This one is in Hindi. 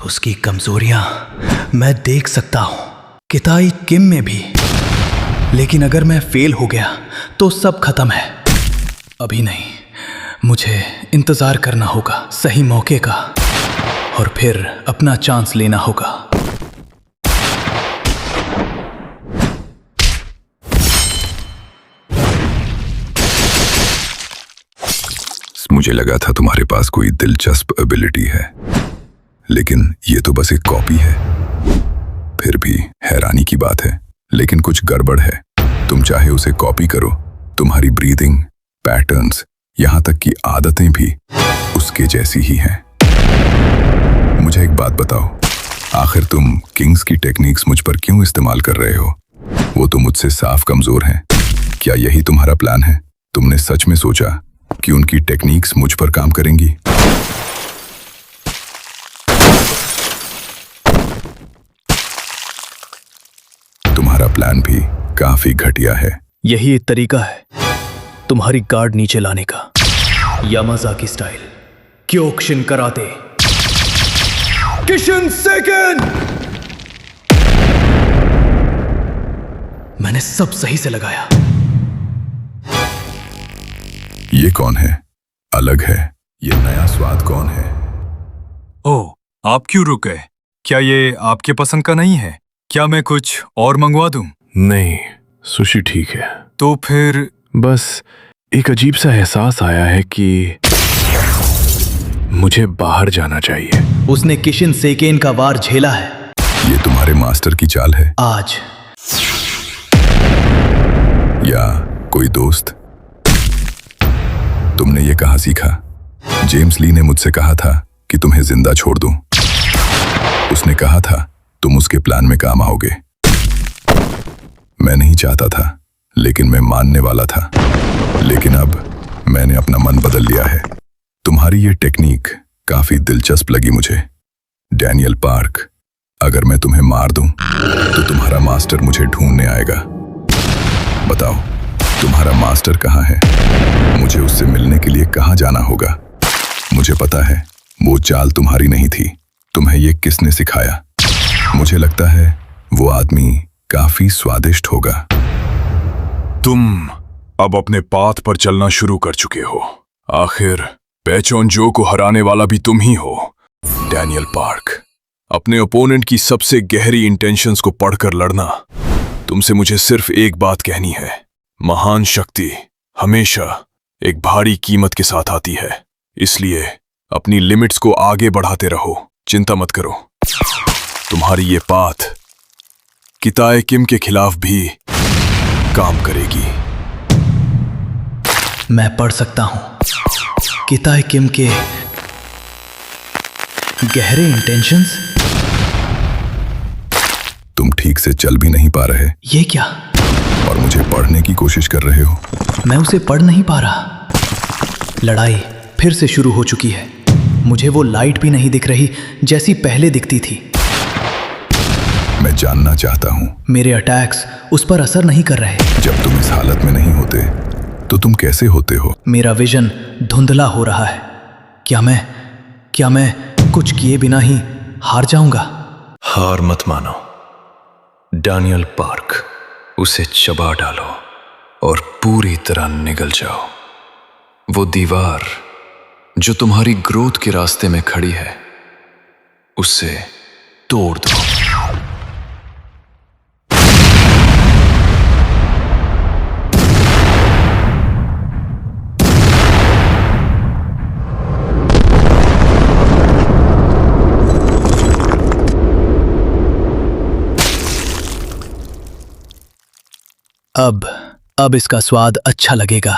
उसकी कमजोरियां मैं देख सकता हूं, किताई किम में भी। लेकिन अगर मैं फेल हो गया तो सब खत्म है। अभी नहीं, मुझे इंतजार करना होगा सही मौके का, और फिर अपना चांस लेना होगा। मुझे लगा था तुम्हारे पास कोई दिलचस्प एबिलिटी है, लेकिन ये तो बस एक कॉपी है। फिर भी हैरानी की बात है, लेकिन कुछ गड़बड़ है। तुम चाहे उसे कॉपी करो, तुम्हारी ब्रीदिंग पैटर्न्स, यहां तक कि आदतें भी उसके जैसी ही हैं। मुझे एक बात बताओ, आखिर तुम किंग्स की टेक्निक्स मुझ पर क्यों इस्तेमाल कर रहे हो? वो तो मुझसे साफ कमजोर हैं। क्या यही तुम्हारा प्लान है? तुमने सच में सोचा कि उनकी टेक्निक्स मुझ पर काम करेंगी? तुम्हारा प्लान भी काफी घटिया है। यही एक तरीका है तुम्हारी गार्ड नीचे लाने का, यामाज़ाकी स्टाइल। क्योकुशिन कराते किशन सेकंड। मैंने सब सही से लगाया। ये कौन है? अलग है। ये नया स्वाद कौन है? ओह, आप क्यों रुक गए? क्या ये आपके पसंद का नहीं है? क्या मैं कुछ और मंगवा दूं? नहीं, सुशी ठीक है। तो फिर बस एक अजीब सा एहसास आया है कि मुझे बाहर जाना चाहिए। उसने किशन सेकेन का वार झेला है। ये तुम्हारे मास्टर की चाल है? आज या कोई दोस्त? तुमने ये कहाँ सीखा? जेम्स ली ने मुझसे कहा था कि तुम्हें जिंदा छोड़ दूं। उसने कहा था तुम उसके प्लान में काम आओगे। मैं नहीं चाहता था, लेकिन मैं मानने वाला था। लेकिन अब मैंने अपना मन बदल लिया है। तुम्हारी ये टेक्निक काफी दिलचस्प लगी मुझे, डैनियल पार्क। अगर मैं तुम्हें मार दूं तो तुम्हारा मास्टर मुझे ढूंढने आएगा। बताओ, तुम्हारा मास्टर कहाँ है? मुझे उससे मिलने के लिए कहाँ जाना होगा? मुझे पता है वो चाल तुम्हारी नहीं थी। तुम्हें ये किसने सिखाया? मुझे लगता है वो आदमी काफी स्वादिष्ट होगा। तुम अब अपने पाथ पर चलना शुरू कर चुके हो। आखिर पेचोंजो को हराने वाला भी तुम ही हो, डैनियल पार्क। अपने ओपोनेंट की सबसे गहरी इंटेंशंस को पढ़कर लड़ना। तुमसे मुझे सिर्फ एक बात कहनी है, महान शक्ति हमेशा एक भारी कीमत के साथ आती है। इसलिए अपनी लिमिट्स को आगे बढ़ाते रहो, चिंता मत करो। तुम्हारी ये पाथ किताए किम के खिलाफ भी काम करेगी। मैं पढ़ सकता हूं किताए किम के गहरे इंटेंशंस। तुम ठीक से चल भी नहीं पा रहे। ये क्या? और मुझे पढ़ने की कोशिश कर रहे हो। मैं उसे पढ़ नहीं पा रहा। लड़ाई फिर से शुरू हो चुकी है। मुझे वो लाइट भी नहीं दिख रही जैसी पहले दिखती थी। मैं जानना चाहता हूं, मेरे अटैक्स उस पर असर नहीं कर रहे। जब तुम इस हालत में नहीं होते तो तुम कैसे होते हो? मेरा विजन धुंधला हो रहा है। क्या मैं कुछ किए बिना ही हार जाऊंगा? हार मत मानो डैनियल पार्क। उसे चबा डालो और पूरी तरह निगल जाओ। वो दीवार जो तुम्हारी ग्रोथ के रास्ते में खड़ी है, उसे तोड़ दो। अब इसका स्वाद अच्छा लगेगा।